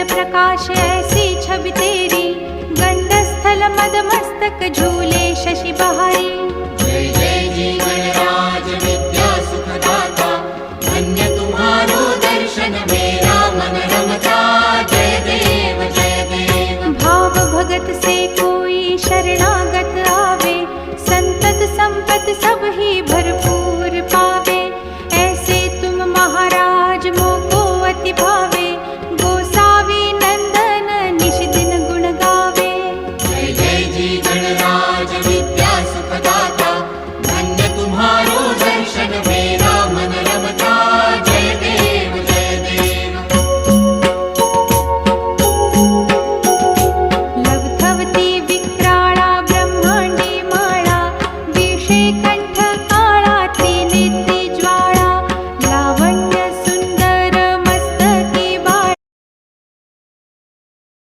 प्रकाश ऐसी छवि तेरी, गंडस्थल मद मस्तक झूले शशि बहारी। जय जय जी गणराज विद्या सुखदाता, धन्य तुम्हारो दर्शन में